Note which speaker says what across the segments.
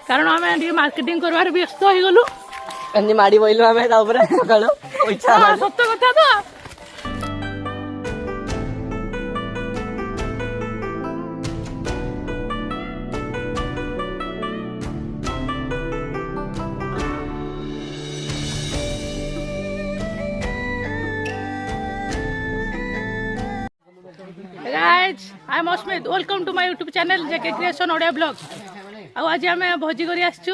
Speaker 1: कारण आम मार्केटिंग करवार व्यस्त हो गलु
Speaker 2: माड़ी बोलू आम सका
Speaker 1: सत कथा तो Guys, I am Asmit. Welcome to my YouTube channel J.K.Creation odia vlog. ଆଉ ଆଜି ଆମେ ଭୋଜି କରି ଆସିଛୁ।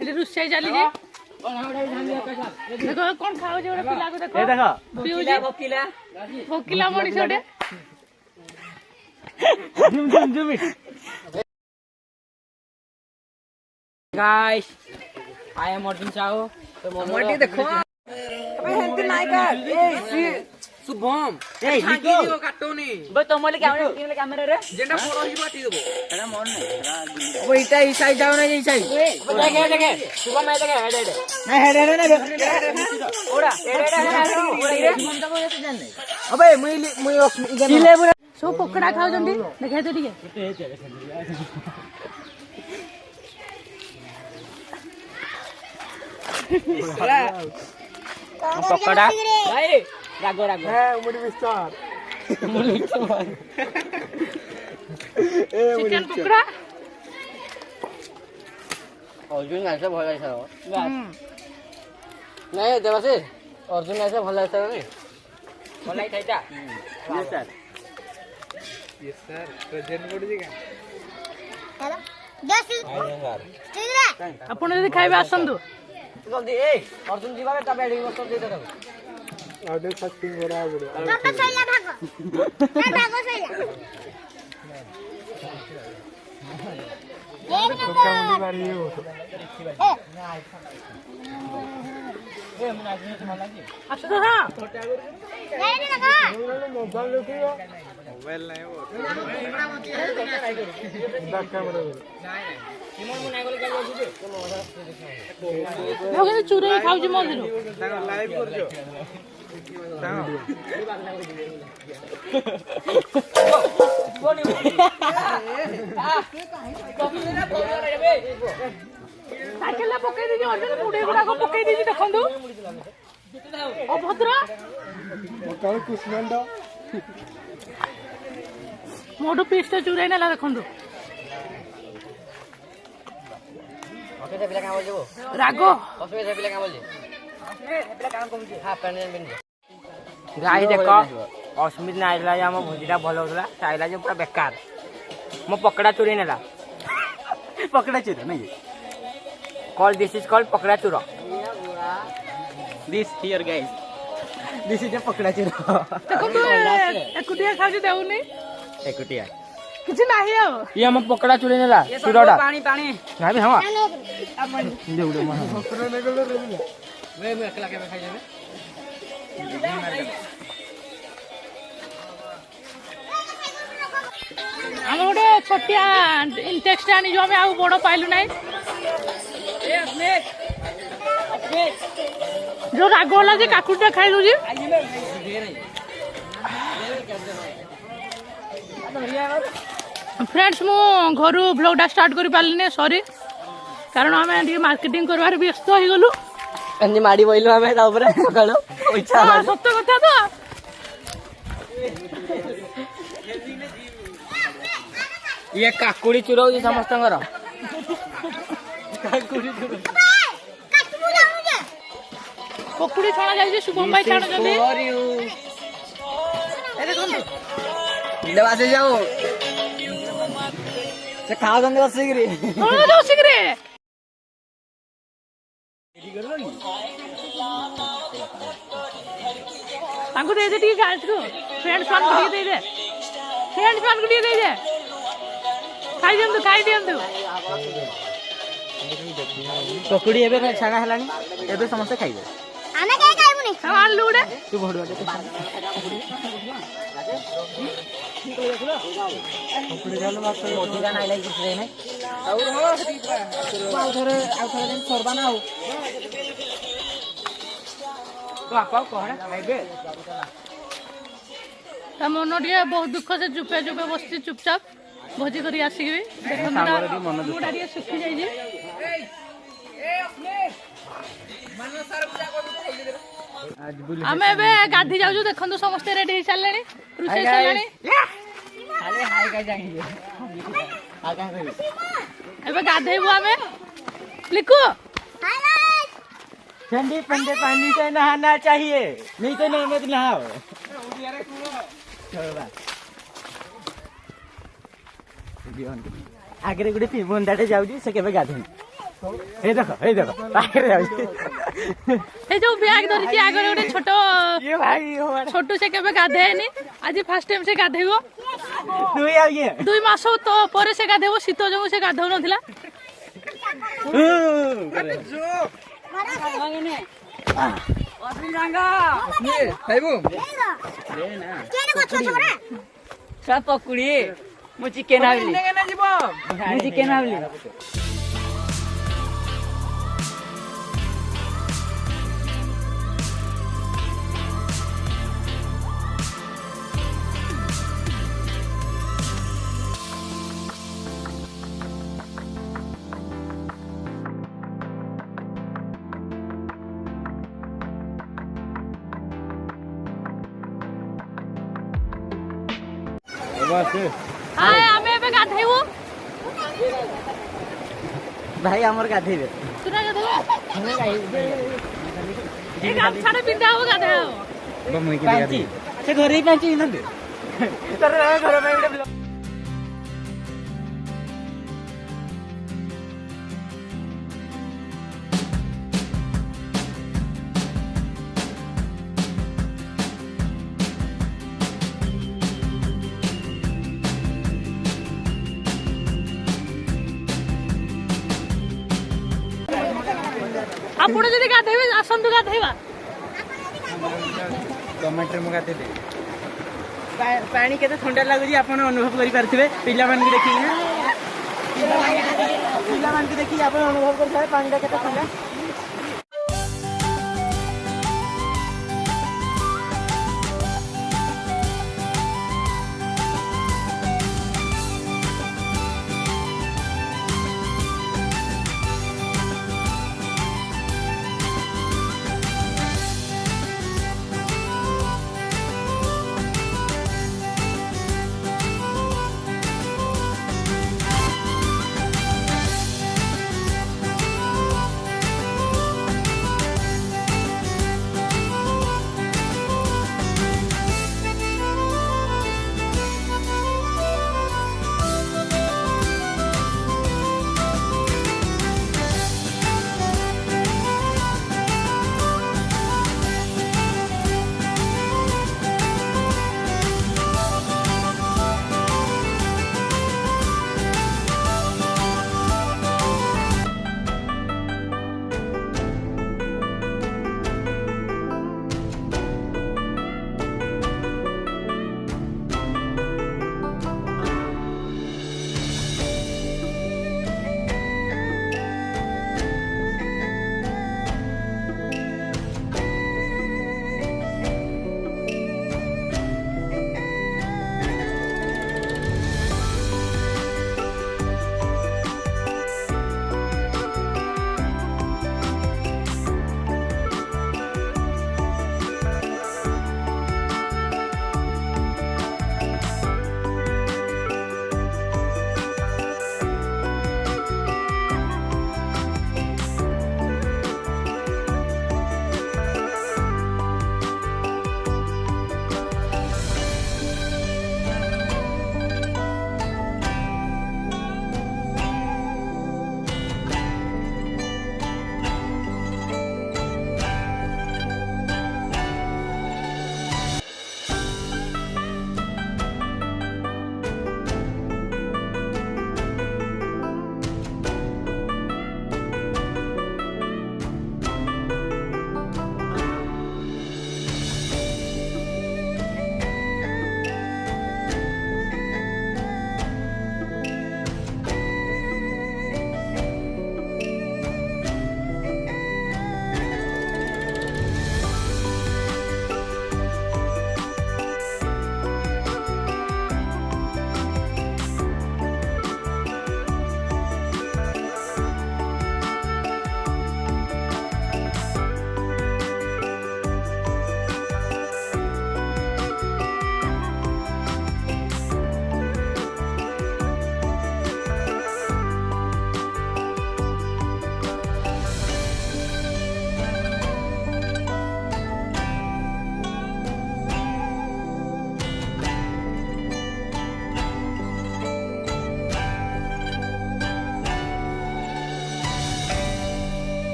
Speaker 1: ଏଠି ରୋଷେଇ ଚାଲିଛି। ଦେଖ କଣ ଖାଉଛି ଗୋଟେ ପିଲାକୁ ଦେଖ ପିଉଛି ଭୋକିଲା ମଣିଷଟେ।
Speaker 2: Guys, I am Arjun Chao. तो मोटी देखो अबे हेंती नायका शुभम ए लिखो दियो काटोनी बे तमले कैमरा रे जेंडा फोड़ो ही बाटी देबो एटा मन नै ओ इटा ई साइड जाओ ना ई साइड देखे शुभम मैं देखे हेड नहीं हेड ओड़ा ओड़ा शुभम तको ये जान नहीं अबे मुई किले
Speaker 1: सो पकड़ा खाओ जंदी देखे तो ठीक है
Speaker 2: पकड़ा भाई रागो रागो
Speaker 3: ए मुड़ी विस्तार ए
Speaker 1: चिकन पकड़ा
Speaker 2: अर्जुन ऐसे भल ऐसा नहीं देवासी अर्जुन ऐसे भल ऐसा नहीं भल आई थाइता
Speaker 3: यस सर प्रेजेंट कोडी जी का
Speaker 4: हेलो जस्ट
Speaker 1: आपण जदी खाइबा आसंदु
Speaker 2: जल्दी ए अर्जुन जीवा बेटा बैठी बस दे दे
Speaker 3: आडे फस्टिंग हो रहा है बड़े
Speaker 4: तो सैला भागो भागो सैला एक
Speaker 3: तो मुंडी मारी हो
Speaker 2: ए मन आज में लागी
Speaker 1: आसो हां
Speaker 4: नहीं लगा
Speaker 3: मोबाइल देखियो मोबाइल नहीं वो धक्का मारो
Speaker 2: निमन मुना गले का बोलछु तो मजा
Speaker 1: भगे चुरे खाउजी मंदिर
Speaker 3: ताको लाइव कर जो
Speaker 2: कोनी
Speaker 1: साइकेल पकई दीजी अर्जुन मुडे गुडा को पकई दीजी देखंदु ओ भद्र
Speaker 3: मोकाल कुसमंड
Speaker 1: मोडो पीस तो चुरे नेला देखंदु
Speaker 2: ओके से पिला काम बोलजो
Speaker 1: रागो
Speaker 2: ओके से पिला काम बोलजे ओके पिला काम कोम जे हां पेन बिन गाई देखो अस्मित ना आइला हम भोजीटा भलो होतला आइला जे पूरा बेकार मो पकड़ा चोरी नेला पकड़ा चोरी नहीं कॉल दिस इज कॉल्ड पकड़ा चोर this here guys this is a पकड़ा चोर
Speaker 1: देखो तू एकुटिया खाउजी देउनी
Speaker 2: एकुटिया
Speaker 1: किछ नाही आ
Speaker 2: ये हम पकड़ा चोरी नेला चोरडा पानी पानी ना भी हवा दे उडे मा
Speaker 3: पकड़ा ने गले रे
Speaker 2: मैं अकेला के खाइ जाबे
Speaker 1: हम गोटे छोटिया इंटेक्स्ट आनी जो हमें आउ बड़ पाइलु नाही जो राग वाला जे काकुटा खाइ दउजी फ्रेंड्स मु घर ब्लॉगटा स्टार्ट कर पारलिने सॉरी कारण आम मार्केटिंग करवार व्यस्त हो गलु
Speaker 2: माड़ी बोलू आम सका
Speaker 1: सत कथा तो
Speaker 2: ये काकुड़ी चुराउजी समस्त
Speaker 1: पकुड़ी छाणा जाइए शुभम भाई छाणा जल्दी
Speaker 2: देवासी जाओ से खाओ जंदे बसिकरी
Speaker 1: बसिकरी तांको दे दे ठीक गाइस को फ्रेंड्स मान को दे दे फ्रेंड्स मान को दे दे खाई दियंतु
Speaker 2: पकुड़ी एबे छाणा हलानी एबे समस्त खाइबे
Speaker 4: आना के खाइबु नै
Speaker 1: खान लुडे
Speaker 2: तू भडुआ दे पकुड़ी जालो बात मोतीरा नाही लागी रे नाही और हो आउ थरे सरबा ना हो ବାପା କଣ ଖାଇବେ
Speaker 1: ତା ମନ ଟିକେ ବହୁତ ଦୁଃଖ ସେ ଚୁପେ ଚୁପେ ବସିଛି ଚୁପଚାପ ଭୋଜି କରି ଆସିକି ଦେଖନ୍ତୁ ମୁଣ୍ଡା ଟିକେ ଶୁଖି ଯାଇଛି। ଆମେ ଏବେ ଗାଧି ଯାଉଛୁ ଦେଖନ୍ତୁ ସମସ୍ତେ ରେଡି ହେଇ ସାରିଲେଣି ରୋଷେଇ ସରିଲାଣି ଏବେ ଗାଧେଇବୁ ଆମେ ଲିକୁ
Speaker 2: ठंडे ठंडे पानी से नहाना चाहिए नहीं तो नहीं मत नहाओ आगे गोटे बंदाटे जाऊँ से केवे गाधे देख पाखे
Speaker 1: এই যে ব্যাগ ধরিছি আগে গোটে ছোট ছোট সে কেবে গাধেনি আজ ফার্স্ট টাইম সে গাধেইব 2 মাস তো পরে সে গাধেইব শীত যোগু সে গাধৌ নথিলা
Speaker 2: पकुड़ी मु चिकेन चिकेन
Speaker 1: हाय आमे एबे गाधेइबो
Speaker 2: भाई हमर गाधेबे
Speaker 1: तुरा गाधेबो ए गाम छाड़े बिंदा हो गाधेबो
Speaker 2: बमुई के गाधी से घरे ही पांची न दे तर घर में उडे
Speaker 1: आपण जदी गाधेबे आसंतु गाधेबा
Speaker 2: टमाटर मुगा दे पानी केते ठंडा लागुजी आपण अनुभव करि पारथिबे पिल्ला मान के देखि ना पिल्ला मान के देखि आपण अनुभव करथाय पानी दा केते ठंडा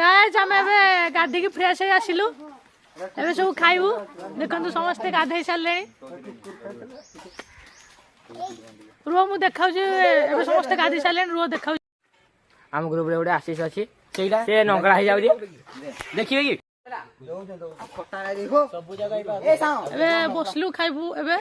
Speaker 1: गाइस आम ए गाधी फ्रेश हो आसिलु एबे सब खाइबू देखंतु समस्त गाधे सारे रुह मु देखा समस्त गाधी सारे रुह देखा
Speaker 2: आम ग्रुप रे गोटे आशीष अच्छी से नंगड़ा हो जाऊ देखिए कि
Speaker 1: एबे बसलु खाइबू एबे